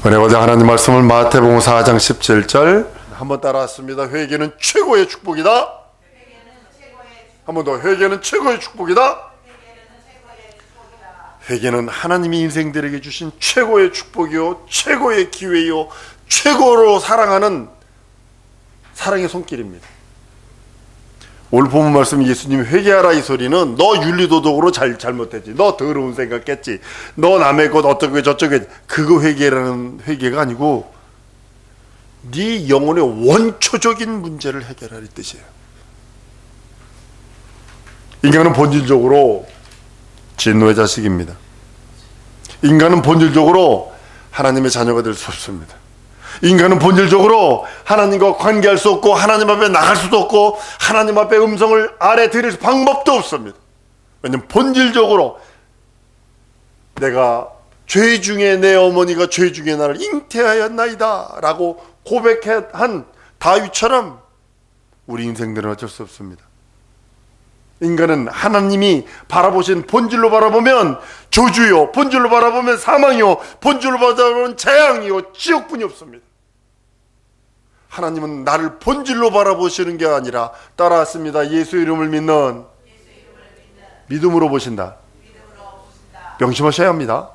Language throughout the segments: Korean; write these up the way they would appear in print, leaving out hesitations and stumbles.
은혜 받은 하나님 말씀을 마태복음 4장 17절 한번 따라왔습니다. 회개는 최고의 축복이다. 한번 더. 회개는 최고의 축복이다. 회개는 하나님이 인생들에게 주신 최고의 축복이요, 최고의 기회요, 최고로 사랑하는 사랑의 손길입니다. 오늘 본문 말씀 예수님이 회개하라 이 소리는 너 윤리도덕으로 잘못했지, 너 더러운 생각했지, 너 남의 것 어떻게 저쩌게, 그거 회개라는 회개가 아니고 네 영혼의 원초적인 문제를 해결하는 뜻이에요. 인간은 본질적으로 진노의 자식입니다. 인간은 본질적으로 하나님의 자녀가 될 수 없습니다. 인간은 본질적으로 하나님과 관계할 수 없고 하나님 앞에 나갈 수도 없고 하나님 앞에 음성을 아래 들을 방법도 없습니다. 왜냐하면 본질적으로 내가 죄 중에 내 어머니가 죄 중에 나를 잉태하였나이다 라고 고백한 다윗처럼 우리 인생들은 어쩔 수 없습니다. 인간은 하나님이 바라보신 본질로 바라보면 저주요, 본질로 바라보면 사망이요, 본질로 바라보면 재앙이요, 지옥뿐이 없습니다. 하나님은 나를 본질로 바라보시는 게 아니라, 따라왔습니다, 예수 이름을 믿는 믿음으로 보신다. 명심하셔야 합니다.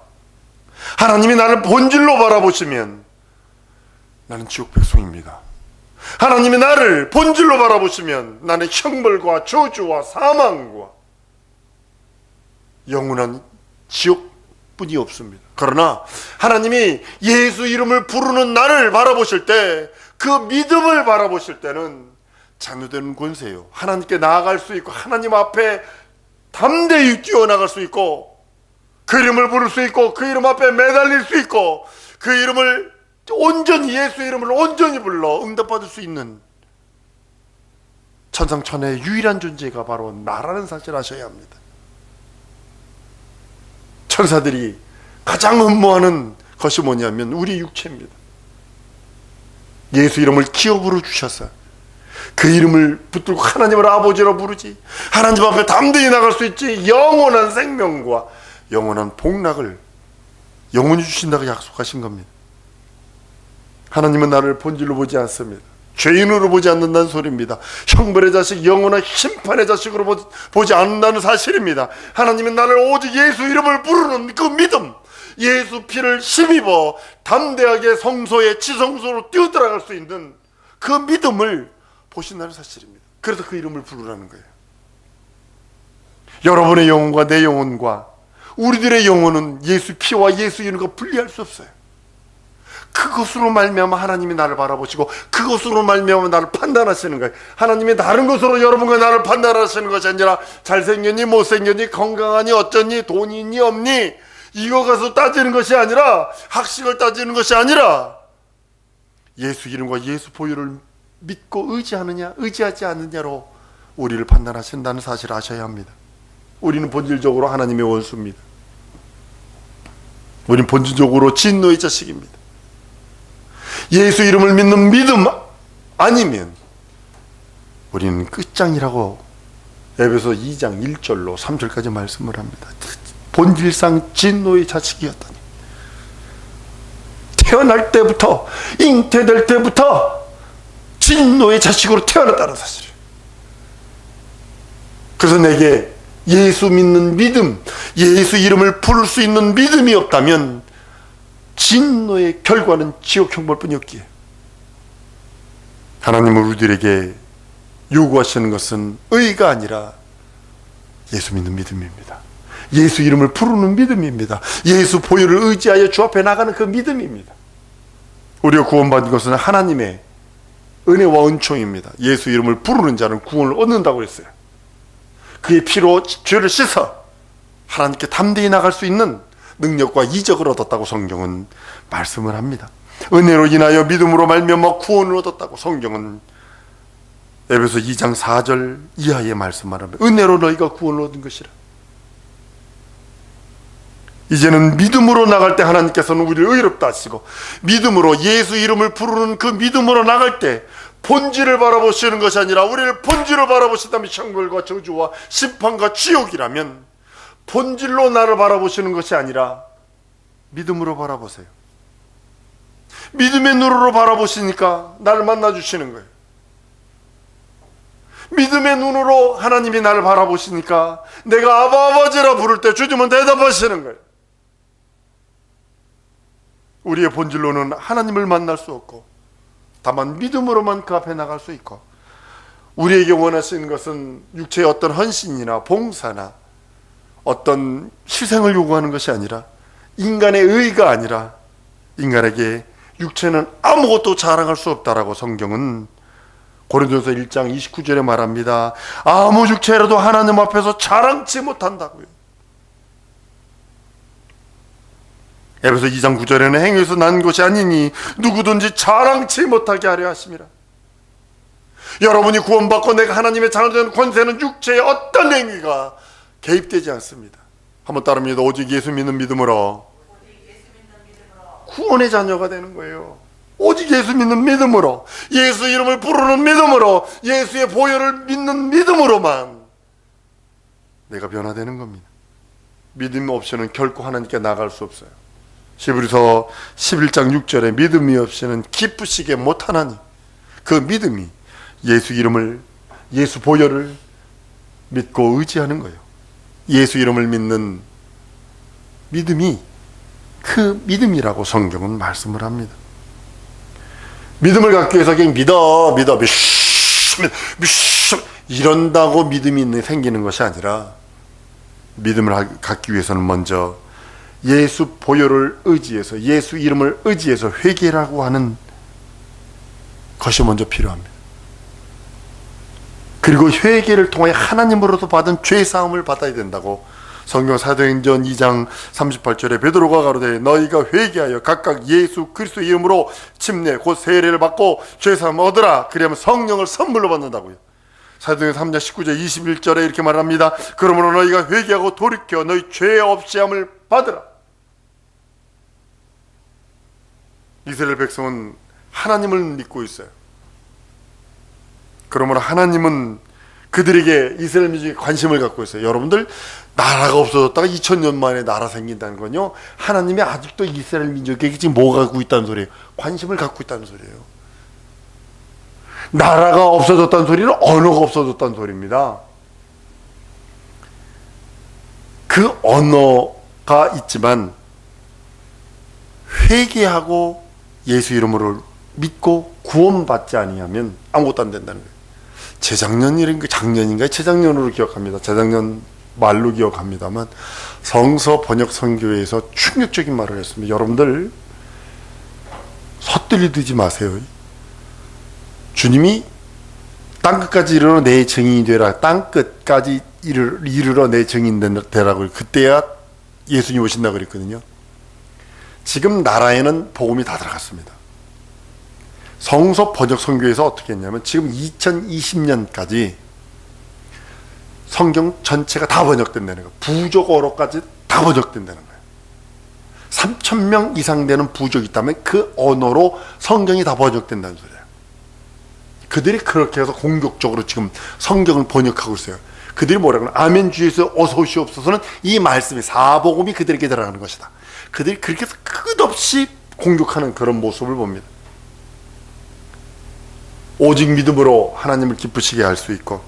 하나님이 나를 본질로 바라보시면 나는 지옥 백성입니다. 하나님이 나를 본질로 바라보시면 나는 형벌과 저주와 사망과 영원한 지옥뿐이 없습니다. 그러나 하나님이 예수 이름을 부르는 나를 바라보실 때, 그 믿음을 바라보실 때는 자녀되는 권세요, 하나님께 나아갈 수 있고 하나님 앞에 담대히 뛰어나갈 수 있고 그 이름을 부를 수 있고 그 이름 앞에 매달릴 수 있고 그 이름을 온전히, 예수 이름을 온전히 불러 응답받을 수 있는 천상천하의 유일한 존재가 바로 나라는 사실을 아셔야 합니다. 천사들이 가장 흠모하는 것이 뭐냐면 우리 육체입니다. 예수 이름을 기어 부르주셨어요. 그 이름을 붙들고 하나님을 아버지로 부르지, 하나님 앞에 담대히 나갈 수 있지, 영원한 생명과 영원한 복락을 영원히 주신다고 약속하신 겁니다. 하나님은 나를 본질로 보지 않습니다. 죄인으로 보지 않는다는 소리입니다. 형벌의 자식, 영원한 심판의 자식으로 보지 않는다는 사실입니다. 하나님은 나를 오직 예수 이름을 부르는 그 믿음, 예수 피를 힘입어 담대하게 성소에 지성소로 뛰어들어갈 수 있는 그 믿음을 보신다는 사실입니다. 그래서 그 이름을 부르라는 거예요. 여러분의 영혼과 내 영혼과 우리들의 영혼은 예수 피와 예수 이름과 분리할 수 없어요. 그것으로 말미암아 하나님이 나를 바라보시고 그것으로 말미암아 나를 판단하시는 거예요. 하나님이 다른 것으로 여러분과 나를 판단하시는 것이 아니라 잘생겼니 못생겼니 건강하니 어쩌니 돈이 있니 없니 이거 가서 따지는 것이 아니라, 학식을 따지는 것이 아니라 예수 이름과 예수 보혈을 믿고 의지하느냐 의지하지 않느냐로 우리를 판단하신다는 사실을 아셔야 합니다. 우리는 본질적으로 하나님의 원수입니다. 우리는 본질적으로 진노의 자식입니다. 예수 이름을 믿는 믿음 아니면 우리는 끝장이라고 에베소 2장 1절로 3절까지 말씀을 합니다. 본질상 진노의 자식이었다니, 태어날 때부터, 잉태될 때부터 진노의 자식으로 태어났다는 사실이에요. 그래서 내게 예수 믿는 믿음, 예수 이름을 부를 수 있는 믿음이 없다면 진노의 결과는 지옥 형벌뿐이 없기에, 하나님은 우리들에게 요구하시는 것은 의가 아니라 예수 믿는 믿음입니다. 예수 이름을 부르는 믿음입니다. 예수 보혈을 의지하여 주 앞에 나가는 그 믿음입니다. 우리가 구원받은 것은 하나님의 은혜와 은총입니다. 예수 이름을 부르는 자는 구원을 얻는다고 했어요. 그의 피로 죄를 씻어 하나님께 담대히 나갈 수 있는 능력과 이적을 얻었다고 성경은 말씀을 합니다. 은혜로 인하여 믿음으로 말미암아 구원을 얻었다고 성경은 에베소 2장 4절 이하의 말씀을 합니다. 은혜로 너희가 구원을 얻은 것이라. 이제는 믿음으로 나갈 때 하나님께서는 우리를 의롭다 하시고, 믿음으로 예수 이름을 부르는 그 믿음으로 나갈 때 본질을 바라보시는 것이 아니라 우리를 본질을 바라보신다면 형벌과 저주와 심판과 지옥이라면 본질로 나를 바라보시는 것이 아니라 믿음으로 바라보세요. 믿음의 눈으로 바라보시니까 나를 만나주시는 거예요. 믿음의 눈으로 하나님이 나를 바라보시니까 내가 아버지라 부를 때 주님은 대답하시는 거예요. 우리의 본질로는 하나님을 만날 수 없고 다만 믿음으로만 그 앞에 나갈 수 있고, 우리에게 원하시는 것은 육체의 어떤 헌신이나 봉사나 어떤 희생을 요구하는 것이 아니라, 인간의 의가 아니라 인간에게 육체는 아무것도 자랑할 수 없다라고 성경은 고린도서 1장 29절에 말합니다. 아무 육체라도 하나님 앞에서 자랑치 못한다고요. 에베소 2장 9절에는 행위에서 난 것이 아니니 누구든지 자랑치 못하게 하려 하심이라. 여러분이 구원받고 내가 하나님의 자녀된 권세는 육체의 어떤 행위가 개입되지 않습니다. 한번 따릅니다. 오직 예수 믿는 믿음으로 구원의 자녀가 되는 거예요. 오직 예수 믿는 믿음으로, 예수 이름을 부르는 믿음으로, 예수의 보혈을 믿는 믿음으로만 내가 변화되는 겁니다. 믿음 없이는 결코 하나님께 나갈 수 없어요. 히브리서 11장 6절에 믿음이 없이는 기쁘시게 못하나니, 그 믿음이 예수 이름을, 예수 보혈을 믿고 의지하는 거예요. 예수 이름을 믿는 믿음이 그 믿음이라고 성경은 말씀을 합니다. 믿음을 갖기 위해서 그냥 믿어 이런다고 믿음이 생기는 것이 아니라, 믿음을 갖기 위해서는 먼저 예수 보혈을 의지해서, 예수 이름을 의지해서 회개라고 하는 것이 먼저 필요합니다. 그리고 회개를 통해 하나님으로부터 받은 죄사함을 받아야 된다고 성경 사도행전 2장 38절에 베드로가 가로되 너희가 회개하여 각각 예수 그리스도의 이름으로 침례 곧 세례를 받고 죄사함을 얻으라. 그리하면 성령을 선물로 받는다고요. 사도행전 3장 19절 21절에 이렇게 말합니다. 그러므로 너희가 회개하고 돌이켜 너희 죄 없이함을 받으라. 이스라엘 백성은 하나님을 믿고 있어요. 그러므로 하나님은 그들에게, 이스라엘 민족에 관심을 갖고 있어요. 여러분들, 나라가 없어졌다가 2000년 만에 나라 생긴다는 건요, 하나님이 아직도 이스라엘 민족에게 지금 뭐 갖고 있다는 소리예요? 관심을 갖고 있다는 소리예요. 나라가 없어졌다는 소리는 언어가 없어졌다는 소리입니다. 그 언어가 있지만 회개하고 예수 이름으로 믿고 구원받지 아니하면 아무것도 안 된다는 거예요. 작년인가 재작년으로 기억합니다. 재작년 말로 기억합니다만 성서 번역 선교회에서 충격적인 말을 했습니다. 여러분들 헛들이지 마세요. 주님이 땅끝까지 이르러 내 증인이 되라. 땅끝까지 이르러 내 증인 되라고, 그때야 예수님 오신다고 그랬거든요. 지금 나라에는 복음이 다 들어갔습니다. 성서 번역 선교에서 어떻게 했냐면 지금 2020년까지 성경 전체가 다 번역된다는 거예요. 부족어로까지 다 번역된다는 거예요. 3,000명 이상 되는 부족이 있다면 그 언어로 성경이 다 번역된다는 소리예요. 그들이 그렇게 해서 공격적으로 지금 성경을 번역하고 있어요. 그들이 뭐라고 하나, 아멘 주에서 어서 오시옵소서는 이 말씀이, 사복음이 그들에게 들어가는 것이다. 그들이 그렇게 해서 끝없이 공격하는 그런 모습을 봅니다. 오직 믿음으로 하나님을 기쁘시게 할 수 있고,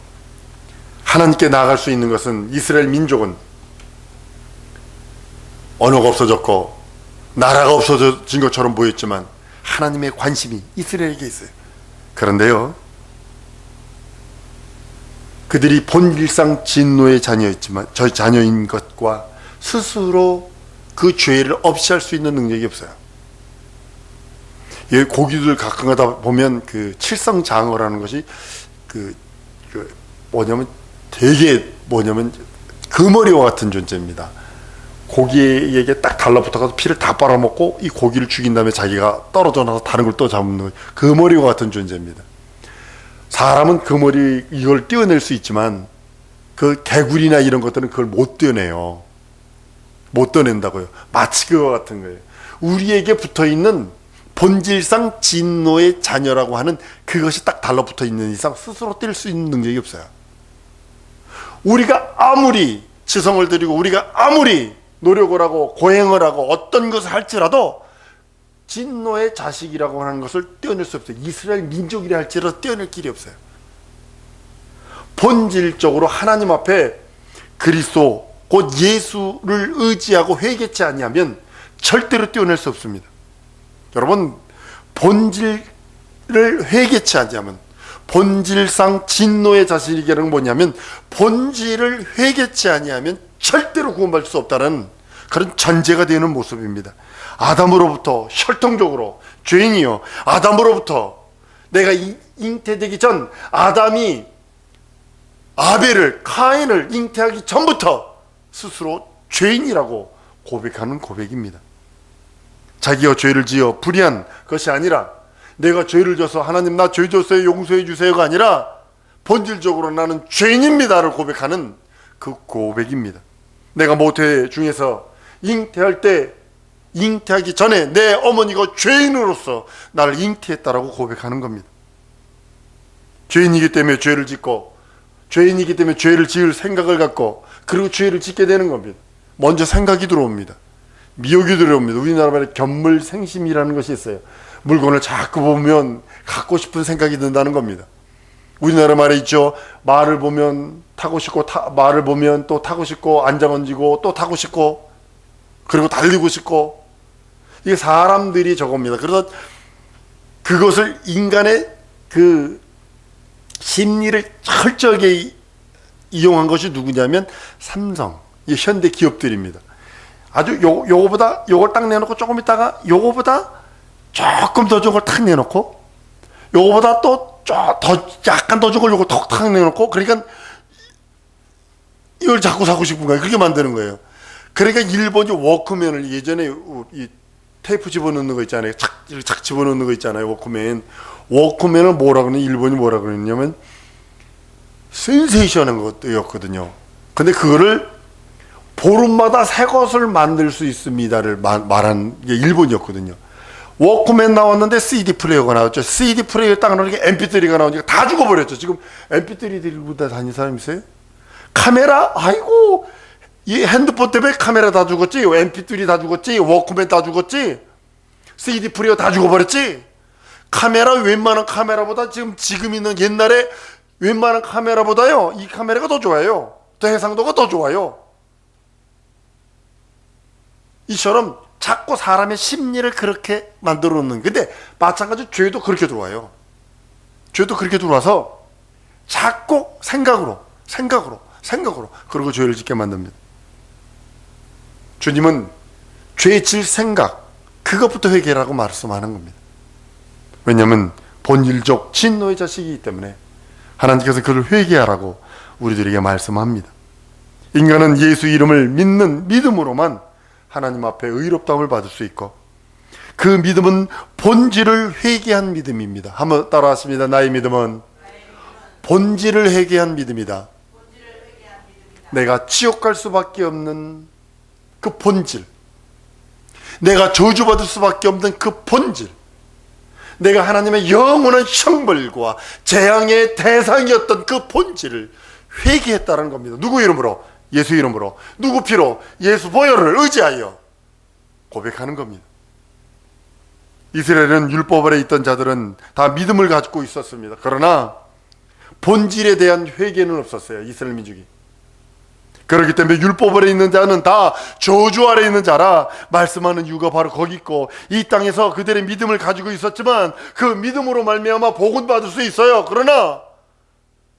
하나님께 나아갈 수 있는 것은, 이스라엘 민족은 언어가 없어졌고 나라가 없어진 것처럼 보였지만 하나님의 관심이 이스라엘에게 있어요. 그런데요, 그들이 본질상 진노의 자녀였지만, 저희 자녀인 것과 스스로 그 죄를 없이 할 수 있는 능력이 없어요. 이 고기들 가끔 가다 보면 그 칠성장어라는 것이 되게 그머리와 같은 존재입니다. 고기에게 딱 달라붙어서 피를 다 빨아먹고 이 고기를 죽인 다음에 자기가 떨어져 나서 다른 걸 또 잡는 그머리와 같은 존재입니다. 사람은 그머리 이걸 떼어낼 수 있지만 그 개구리나 이런 것들은 그걸 못 떼어내요. 못 떼어낸다고요. 마치 그와 같은 거예요. 우리에게 붙어있는 본질상 진노의 자녀라고 하는 그것이 딱 달라붙어 있는 이상 스스로 뗄 수 있는 능력이 없어요. 우리가 아무리 지성을 들이고 우리가 아무리 노력을 하고 고행을 하고 어떤 것을 할지라도 진노의 자식이라고 하는 것을 떼어낼 수 없어요. 이스라엘 민족이라 할지라도 떼어낼 길이 없어요. 본질적으로 하나님 앞에 그리스도 곧 예수를 의지하고 회개치 아니하면 절대로 떼어낼 수 없습니다. 여러분, 본질을 회개치 아니하면, 본질상 진노의 자식이라는 건 뭐냐면 본질을 회개치 아니하면 절대로 구원받을 수 없다는 그런 전제가 되는 모습입니다. 아담으로부터 혈통적으로 죄인이요, 아담으로부터 내가 잉태되기 전 아담이 아벨을, 카인을 잉태하기 전부터 스스로 죄인이라고 고백하는 고백입니다. 자기가 죄를 지어 불의한 것이 아니라, 내가 죄를 져서 하나님 나 죄 졌어요 용서해 주세요가 아니라 본질적으로 나는 죄인입니다를 고백하는 그 고백입니다. 내가 모태 중에서 잉태할 때, 잉태하기 전에 내 어머니가 죄인으로서 나를 잉태했다라고 고백하는 겁니다. 죄인이기 때문에 죄를 짓고, 죄인이기 때문에 죄를 지을 생각을 갖고, 그리고 죄를 짓게 되는 겁니다. 먼저 생각이 들어옵니다. 미혹이 들어옵니다. 우리나라 말에 견물생심이라는 것이 있어요. 물건을 자꾸 보면 갖고 싶은 생각이 든다는 겁니다. 우리나라 말에 있죠. 말을 보면 타고 싶고, 말을 보면 또 타고 싶고, 앉아 얹고 또 타고 싶고, 그리고 달리고 싶고. 이게 사람들이 저겁니다. 그래서 그것을 인간의 그 심리를 철저하게 이용한 것이 누구냐면 삼성, 이 현대 기업들입니다. 아주 요거보다 요걸 딱 내놓고 조금 있다가 요거보다 조금 더 좋은 걸 탁 내놓고, 요거보다 또 더 약간 더 좋은 걸 요걸 탁 내놓고, 그러니까 이걸 자꾸 사고 싶은 거예요. 그렇게 만드는 거예요. 그러니까 일본이 워크맨을, 예전에 이 테이프 집어넣는 거 있잖아요. 착 집어넣는 거 있잖아요. 워크맨을 뭐라 그러냐, 일본이 뭐라 그러냐면 센세이션한 것였거든요. 근데 그거를 보름마다 새 것을 만들 수 있습니다를 말한 게 일본이었거든요. 워크맨 나왔는데 CD 플레이어가 나왔죠. CD 플레이어 딱 나오니까 MP3가 나오니까 다 죽어버렸죠. 지금 MP3 들고 다니는 사람 있어요? 카메라? 아이고, 이 핸드폰 때문에 카메라 다 죽었지, MP3 다 죽었지, 워크맨 다 죽었지, CD 플레이어 다 죽어버렸지. 카메라, 웬만한 카메라보다 지금 있는 옛날에 웬만한 카메라보다요, 이 카메라가 더 좋아요. 더 해상도가 더 좋아요. 이처럼 자꾸 사람의 심리를 그렇게 만들어 놓는. 근데 마찬가지로 죄도 그렇게 들어와요. 죄도 그렇게 들어와서 자꾸 생각으로 그리고 죄를 짓게 만듭니다. 주님은 죄 질 생각, 그것부터 회개라고 말씀하는 겁니다. 왜냐하면 본질적 진노의 자식이기 때문에 하나님께서 그를 회개하라고 우리들에게 말씀합니다. 인간은 예수 이름을 믿는 믿음으로만 하나님 앞에 의롭다움을 받을 수 있고, 그 믿음은 본질을 회개한 믿음입니다. 한번 따라하십니다. 나의 믿음은 본질을 회개한 믿음이다. 내가 지옥 갈 수밖에 없는 그 본질, 내가 저주받을 수밖에 없는 그 본질, 내가 하나님의 영원한 형벌과 재앙의 대상이었던 그 본질을 회개했다는 겁니다. 누구 이름으로? 예수 이름으로. 누구 피로? 예수 보혈을 의지하여 고백하는 겁니다. 이스라엘은 율법 아래 있던 자들은 다 믿음을 가지고 있었습니다. 그러나 본질에 대한 회개는 없었어요. 이스라엘 민족이. 그렇기 때문에 율법 아래 있는 자는 다 저주 아래 있는 자라 말씀하는 이유가 바로 거기 있고, 이 땅에서 그들의 믿음을 가지고 있었지만 그 믿음으로 말미암아 복은 받을 수 있어요. 그러나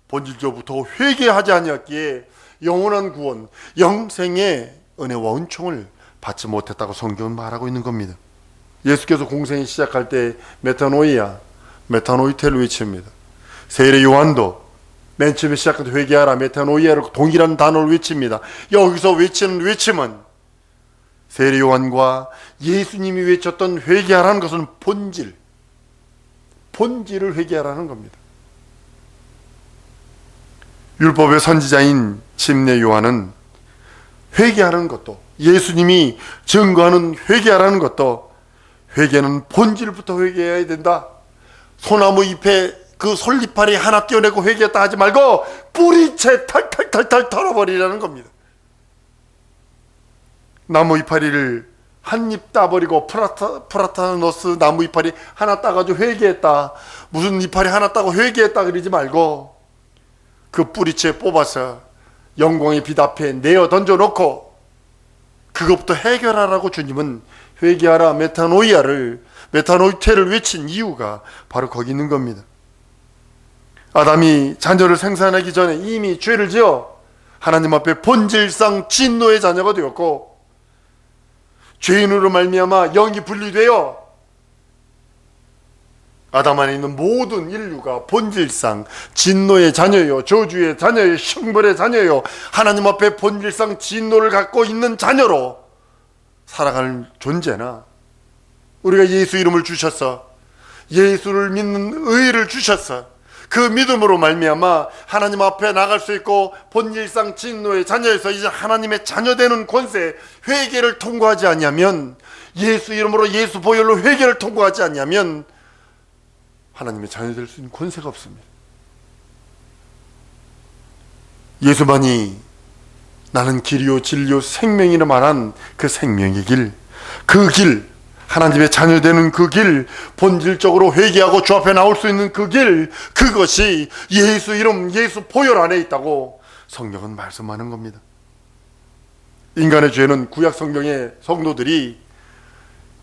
본질적부터 회개하지 아니었기에 영원한 구원, 영생의 은혜와 은총을 받지 못했다고 성경은 말하고 있는 겁니다. 예수께서 공생이 시작할 때 메타노이아, 메타노이테를 외칩니다. 세례 요한도 맨 처음에 시작할 때 회개하라, 메타노이아를 동일한 단어를 외칩니다. 여기서 외치는 외침은 세례 요한과 예수님이 외쳤던 회개하라는 것은 본질을 회개하라는 겁니다. 율법의 선지자인 침례 요한은 회개하는 것도, 예수님이 증거하는 회개하라는 것도, 회개는 본질부터 회개해야 된다. 소나무 잎에 그 솔잎알이 하나 떼어내고 회개했다 하지 말고 뿌리채 탈탈탈탈 털어버리라는 겁니다. 나무 이파리를 한 입 따버리고 프라타노스 나무 이파리 하나 따가지고 회개했다, 무슨 이파리 하나 따고 회개했다 그러지 말고 그 뿌리채 뽑아서 영광의 빛 앞에 내어 던져놓고 그것부터 해결하라고 주님은 회개하라 메타노이테를 외친 이유가 바로 거기 있는 겁니다. 아담이 자녀를 생산하기 전에 이미 죄를 지어 하나님 앞에 본질상 진노의 자녀가 되었고, 죄인으로 말미암아 영이 분리되어 아담 안에 있는 모든 인류가 본질상 진노의 자녀요, 저주의 자녀요, 형벌의 자녀요, 하나님 앞에 본질상 진노를 갖고 있는 자녀로 살아가는 존재나, 우리가 예수 이름을 주셔서 예수를 믿는 의를 주셔서 그 믿음으로 말미암아 하나님 앞에 나갈 수 있고 본질상 진노의 자녀에서 이제 하나님의 자녀되는 권세, 회개를 통과하지 않으면, 예수 이름으로 예수 보혈로 회개를 통과하지 않으면 하나님의 자녀될 수 있는 권세가 없습니다. 예수만이 나는 길이요 진리요 생명이라 말한 그 생명의 길, 그 길, 하나님의 자녀되는 그 길, 본질적으로 회개하고 주 앞에 나올 수 있는 그 길, 그것이 예수 이름, 예수 보혈 안에 있다고 성경은 말씀하는 겁니다. 인간의 죄는 구약 성경의 성도들이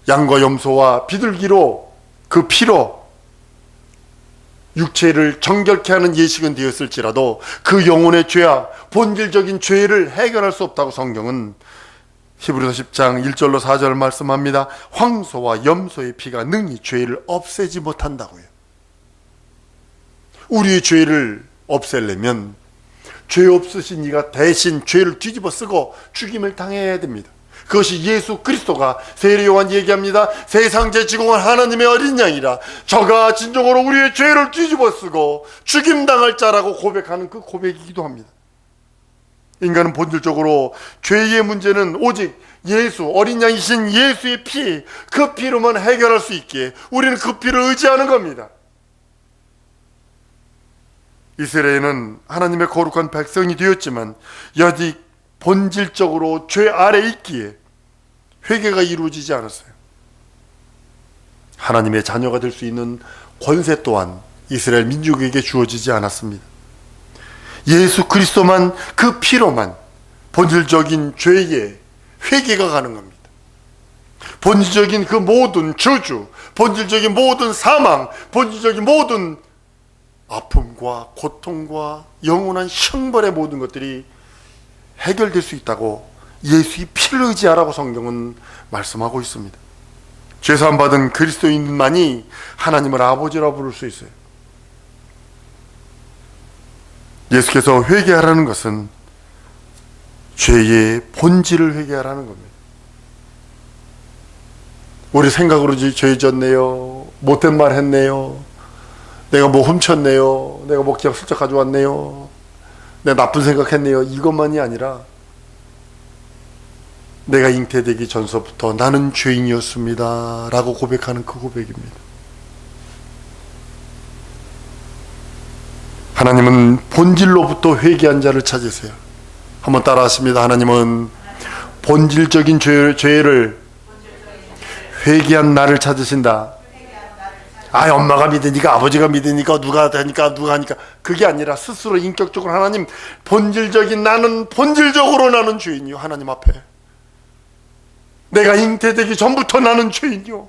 양과 염소와 비둘기로, 그 피로 육체를 정결케 하는 예식은 되었을지라도 그 영혼의 죄와 본질적인 죄를 해결할 수 없다고 성경은 히브리서 10장 1절로 4절 말씀합니다. 황소와 염소의 피가 능히 죄를 없애지 못한다고요. 우리의 죄를 없애려면 죄 없으신 이가 대신 죄를 뒤집어 쓰고 죽임을 당해야 됩니다. 그것이 예수 그리스도가, 세례 요한 얘기합니다. 세상 제지공한 하나님의 어린 양이라 저가 진정으로 우리의 죄를 뒤집어 쓰고 죽임당할 자라고 고백하는 그 고백이기도 합니다. 인간은 본질적으로 죄의 문제는 오직 예수, 어린 양이신 예수의 피, 그 피로만 해결할 수 있기에 우리는 그 피를 의지하는 겁니다. 이스라엘은 하나님의 거룩한 백성이 되었지만 여지 본질적으로 죄 아래 있기에 회개가 이루어지지 않았어요. 하나님의 자녀가 될 수 있는 권세 또한 이스라엘 민족에게 주어지지 않았습니다. 예수 그리스도만, 그 피로만 본질적인 죄의 회개가 가능합니다. 본질적인 그 모든 저주, 본질적인 모든 사망, 본질적인 모든 아픔과 고통과 영원한 형벌의 모든 것들이 해결될 수 있다고 예수의 피를 의지하라고 성경은 말씀하고 있습니다. 죄사함 받은 그리스도인만이 하나님을 아버지라 부를 수 있어요. 예수께서 회개하라는 것은 죄의 본질을 회개하라는 겁니다. 우리 생각으로 죄 졌네요, 못된 말 했네요, 내가 뭐 훔쳤네요, 내가 뭐 기억 슬쩍 가져왔네요, 내가 나쁜 생각했네요, 이것만이 아니라 내가 잉태되기 전서부터 나는 죄인이었습니다 라고 고백하는 그 고백입니다. 하나님은 본질로부터 회개한 자를 찾으세요. 한번 따라 하십니다. 하나님은 본질적인 죄를 회개한 나를 찾으신다. 아, 엄마가 믿으니까, 아버지가 믿으니까, 누가 되니까, 누가 하니까, 그게 아니라 스스로 인격적으로 하나님, 나는 본질적으로 나는 죄인이요, 하나님 앞에. 내가 잉태되기 전부터 나는 죄인이요.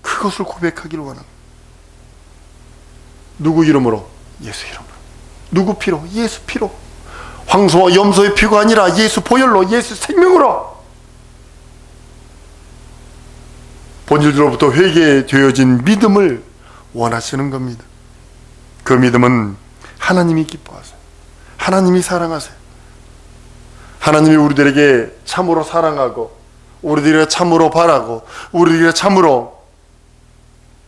그것을 고백하기를 원합니다. 누구 이름으로? 예수 이름으로. 누구 피로? 예수 피로. 황소와 염소의 피가 아니라 예수 보혈로, 예수 생명으로. 본질로부터 회개되어진 믿음을 원하시는 겁니다. 그 믿음은 하나님이 기뻐하세요. 하나님이 사랑하세요. 하나님이 우리들에게 참으로 사랑하고, 우리들에게 참으로 바라고, 우리들에게 참으로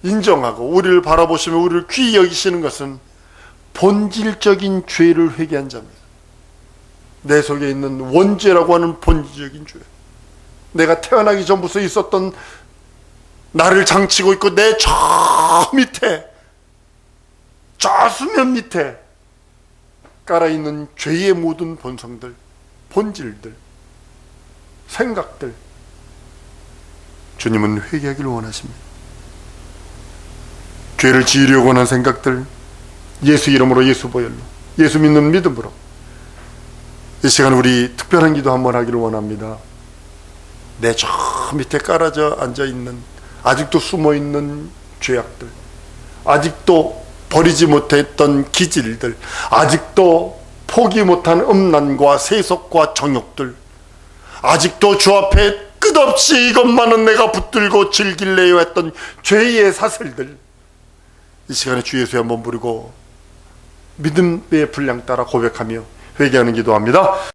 인정하고, 우리를 바라보시며 우리를 귀히 여기시는 것은 본질적인 죄를 회개한 자입니다. 내 속에 있는 원죄라고 하는 본질적인 죄, 내가 태어나기 전부터 있었던, 나를 장치고 있고 내 저 밑에, 저 수면 밑에 깔아있는 죄의 모든 본성들, 본질들, 생각들, 주님은 회개하기를 원하십니다. 죄를 지으려고 하는 생각들, 예수 이름으로, 예수 보혈로, 예수 믿는 믿음으로 이 시간 우리 특별한 기도 한번 하기를 원합니다. 내 저 밑에 깔아져 앉아있는, 아직도 숨어있는 죄악들, 아직도 버리지 못했던 기질들, 아직도 포기 못한 음란과 세속과 정욕들, 아직도 주 앞에 끝없이 이것만은 내가 붙들고 즐길래요 했던 죄의 사슬들, 이 시간에 주 예수에 한번 부르고 믿음의 분량 따라 고백하며 회개하는 기도합니다.